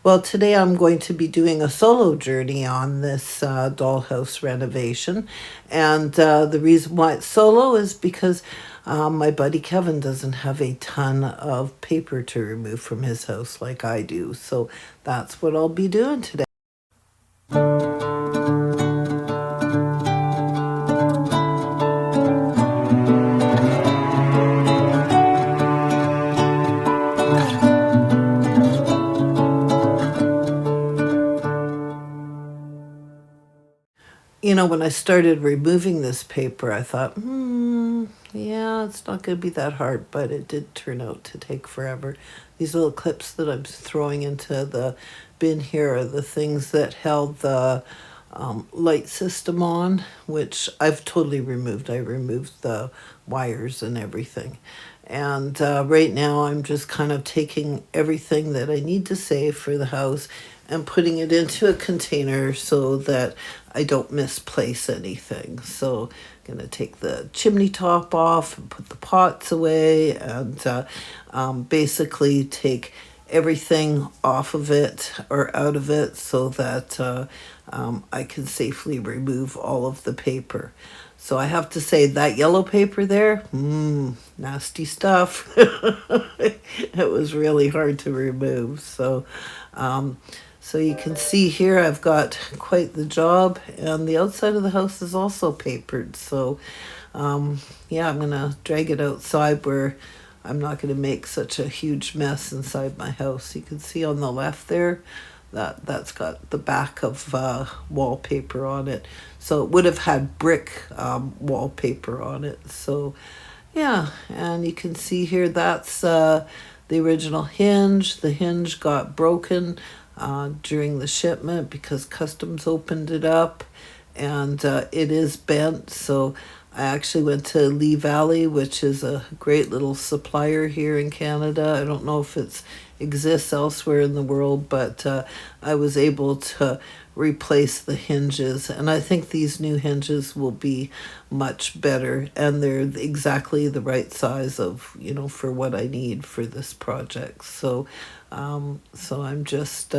Well, today I'm going to be doing a solo journey on this dollhouse renovation. And the reason why it's solo is because my buddy Kevin doesn't have a ton of paper to remove from his house like I do. So that's what I'll be doing today. When I started removing this paper, I thought, yeah, it's not going to be that hard, but it did turn out to take forever. These little clips that I'm throwing into the bin here are the things that held the light system on, which I've totally removed. I removed the wires and everything. And right now I'm just kind of taking everything that I need to save for the house and putting it into a container so that I don't misplace anything. So I'm going to take the chimney top off and put the pots away and basically take everything off of it or out of it so that I can safely remove all of the paper. So I have to say that yellow paper there, nasty stuff. It was really hard to remove. So you can see here I've got quite the job, and the outside of the house is also papered. So yeah, I'm going to drag it outside where I'm not going to make such a huge mess inside my house. You can see on the left there, that's got the back of wallpaper on it. So it would have had brick wallpaper on it. So yeah, and you can see here that's the original hinge. The hinge got broken during the shipment because customs opened it up, and it is bent. So I actually went to Lee Valley, which is a great little supplier here in Canada. I don't know if it exists elsewhere in the world, but I was able to replace the hinges, and I think these new hinges will be much better, and they're exactly the right size of for what I need for this project. So I'm just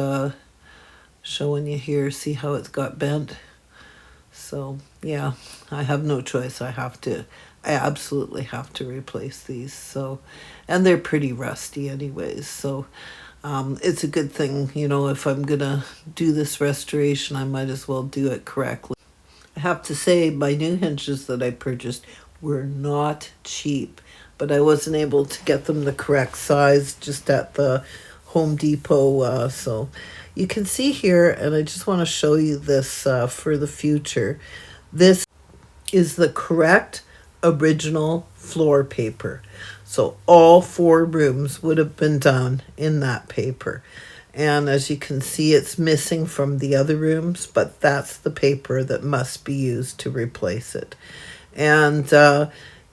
showing you here. See how it's got bent? So yeah, I have no choice. I absolutely have to replace these. So, and they're pretty rusty anyways. So it's a good thing, if I'm gonna do this restoration, I might as well do it correctly. I have to say my new hinges that I purchased were not cheap, but I wasn't able to get them the correct size just at the Home Depot. So you can see here, and I just want to show you this for the future. This is the correct original floor paper. So all 4 rooms would have been done in that paper. And as you can see, it's missing from the other rooms, but that's the paper that must be used to replace it. And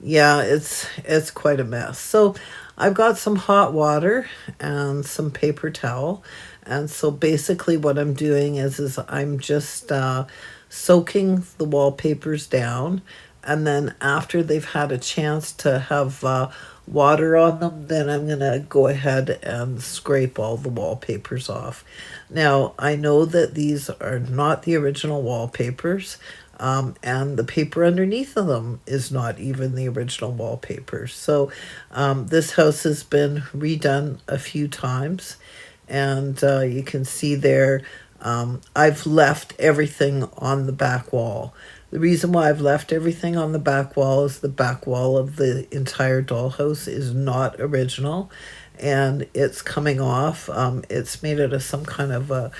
yeah, it's quite a mess. So I've got some hot water and some paper towel. And so basically what I'm doing is I'm just soaking the wallpapers down. And then after they've had a chance to have water on them, then I'm going to go ahead and scrape all the wallpapers off. Now, I know that these are not the original wallpapers, and the paper underneath of them is not even the original wallpaper. So this house has been redone a few times, and you can see there I've left everything on the back wall. The reason why I've left everything on the back wall is the back wall of the entire dollhouse is not original, and it's coming off. It's made out of some kind of a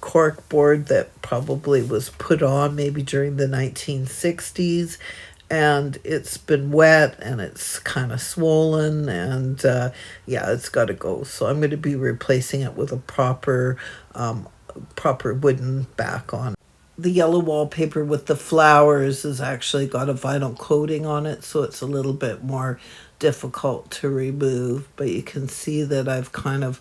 cork board that probably was put on maybe during the 1960s, and it's been wet and it's kind of swollen, and yeah, it's got to go. So I'm going to be replacing it with a proper wooden back on. The yellow wallpaper with the flowers has actually got a vinyl coating on it, so it's a little bit more difficult to remove, but you can see that I've kind of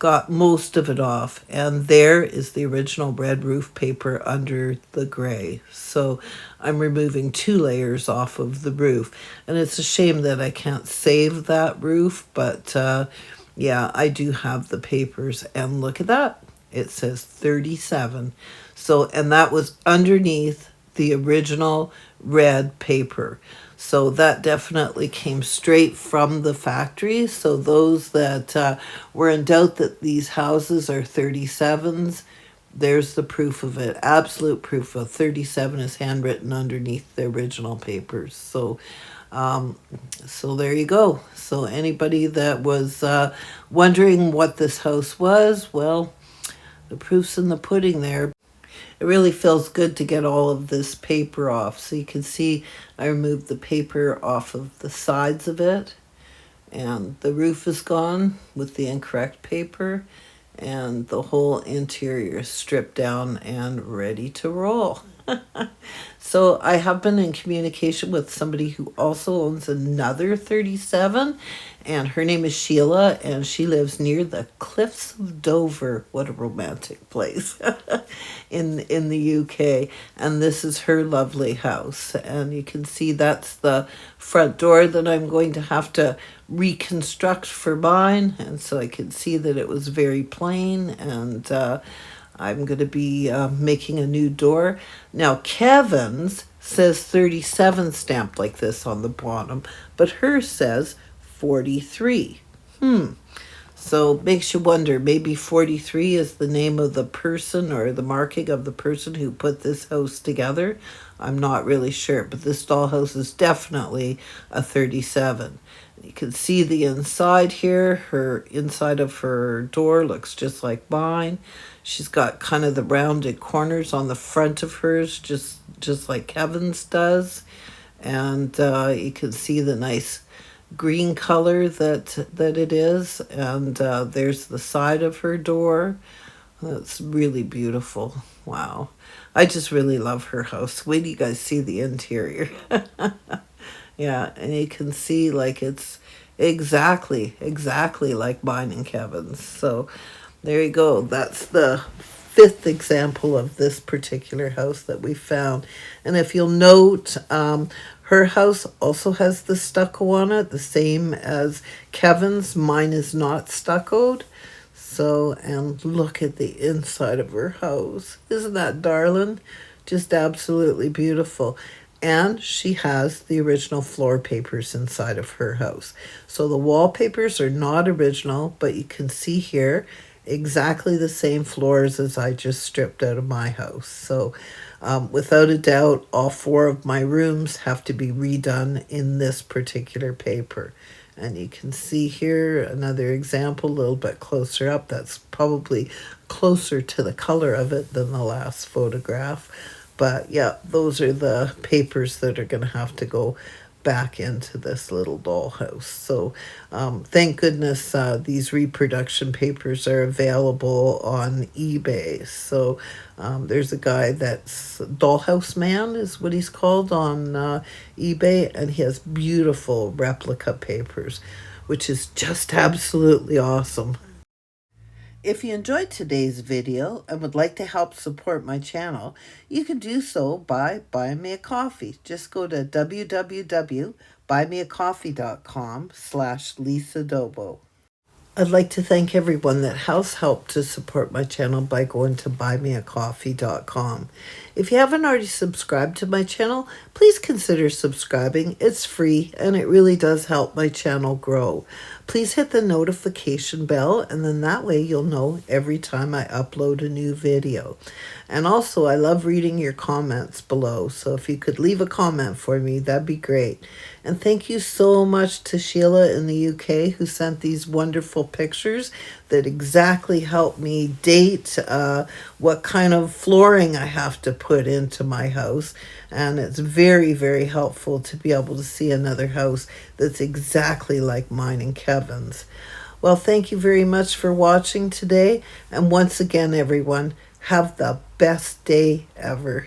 got most of it off, and there is the original red roof paper under the gray. So I'm removing 2 layers off of the roof, and it's a shame that I can't save that roof, but yeah, I do have the papers, and look at that. it says 37. So, and that was underneath the original red paper. So that definitely came straight from the factory. So those that were in doubt that these houses are 37s, there's the proof of it. Absolute proof of 37 is handwritten underneath the original papers. So there you go. So anybody that was wondering what this house was, well, the proof's in the pudding there. It really feels good to get all of this paper off. So you can see I removed the paper off of the sides of it, and the roof is gone with the incorrect paper, and the whole interior is stripped down and ready to roll. So I have been in communication with somebody who also owns another 37, and her name is Sheila, and she lives near the Cliffs of Dover. What a romantic place in the UK. And this is her lovely house. And you can see that's the front door that I'm going to have to reconstruct for mine. And so I can see that it was very plain, and I'm going to be making a new door. Now, Kevin's says 37 stamped like this on the bottom, but hers says 43. So makes you wonder, maybe 43 is the name of the person or the marking of the person who put this house together. I'm not really sure, but this dollhouse is definitely a 37. You can see the inside here. Her inside of her door looks just like mine. She's got kind of the rounded corners on the front of hers, just like Kevin's does. And you can see the nice green color that it is. And there's the side of her door. That's really beautiful. Wow. I just really love her house. Wait till you guys see the interior. Yeah, and you can see like it's exactly like mine and Kevin's. So there you go. That's the fifth example of this particular house that we found. And if you'll note, her house also has the stucco on it, the same as Kevin's. Mine is not stuccoed. So, and look at the inside of her house. Isn't that darling? Just absolutely beautiful. And she has the original floor papers inside of her house. So the wallpapers are not original, but you can see here exactly the same floors as I just stripped out of my house. So without a doubt, all 4 of my rooms have to be redone in this particular paper. And you can see here another example, a little bit closer up. That's probably closer to the color of it than the last photograph. But yeah, those are the papers that are going to have to go back into this little dollhouse. So thank goodness these reproduction papers are available on eBay. So there's a guy that's Dollhouse Man is what he's called on eBay, and he has beautiful replica papers, which is just absolutely awesome. If you enjoyed today's video and would like to help support my channel, you can do so by buying me a coffee. Just go to www.buymeacoffee.com/Lisa Dobo. I'd like to thank everyone that has helped to support my channel by going to buymeacoffee.com. If you haven't already subscribed to my channel, please consider subscribing. It's free and it really does help my channel grow. Please hit the notification bell, and then that way you'll know every time I upload a new video. And also, I love reading your comments below, so if you could leave a comment for me, that'd be great. And thank you so much to Sheila in the UK who sent these wonderful pictures that exactly help me date what kind of flooring I have to put into my house. And it's very, very helpful to be able to see another house that's exactly like mine and Kevin's. Well, thank you very much for watching today. And once again, everyone, have the best day ever.